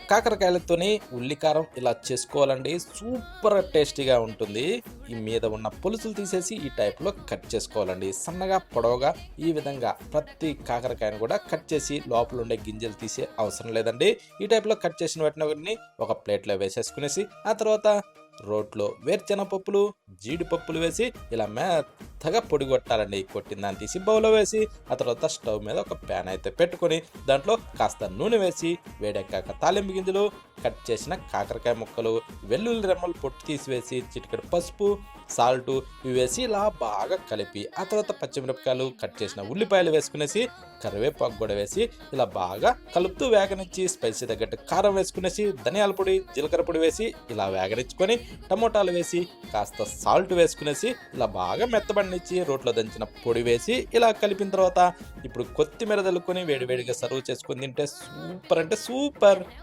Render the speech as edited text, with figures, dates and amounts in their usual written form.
కాకరకాయలతోని ఉల్లికారం ఇలా చేసుకోవాలండి. సూపర్ టేస్టీగా ఉంటుంది. ఈ మీద ఉన్న పులుసులు తీసేసి ఈ టైప్‌లో కట్ చేసుకోవాలండి. సన్నగా, పొడవుగా ఈ విధంగా ప్రతి కాకరకాయను కూడా కట్ చేసి లోపల ఉండే గింజలు తీసే అవసరం లేదండి. ఈ టైప్‌లో కట్ చేసిన వాటిని ఒక ప్లేట్‌లో వేసేసుకునేసి ఆ తర్వాత రోట్లో వేరుశెనగ పప్పులు, జీడిపప్పులు వేసి ఇలా మెత్తగా పొడి కొట్టాలండి. కొట్టిన దాన్ని తీసి బౌల్లో వేసి ఆ తర్వాత స్టవ్ మీద ఒక ప్యాన్ అయితే పెట్టుకొని దాంట్లో కాస్త నూనె వేసి వేడెక్కాక తాలింపు గింజలు, కట్ చేసిన కాకరకాయ ముక్కలు, వెల్లుల్లి రెమ్మలు పొట్టు తీసివేసి చిటికెడు పసుపు, సాల్టు ఇవి వేసి ఇలా బాగా కలిపి ఆ తర్వాత పచ్చిమిరపకాయలు, కట్ చేసిన ఉల్లిపాయలు వేసుకునేసి కరివేపాకు కూడా వేసి ఇలా బాగా కలుపుతూ వేగనిచ్చి స్పైసీ తగ్గట్టు కారం వేసుకునేసి ధనియాల పొడి, జీలకర్ర పొడి వేసి ఇలా వేగనిచ్చుకొని టమోటాలు వేసి కాస్త సాల్ట్ వేసుకునేసి ఇలా బాగా మెత్తబడినిచ్చి రోట్లో దంచిన పొడి వేసి ఇలా కలిపిన తర్వాత ఇప్పుడు కొత్తిమీర చల్లుకొని వేడివేడిగా సర్వ్ చేసుకొని తింటే సూపర్ అంటే సూపర్.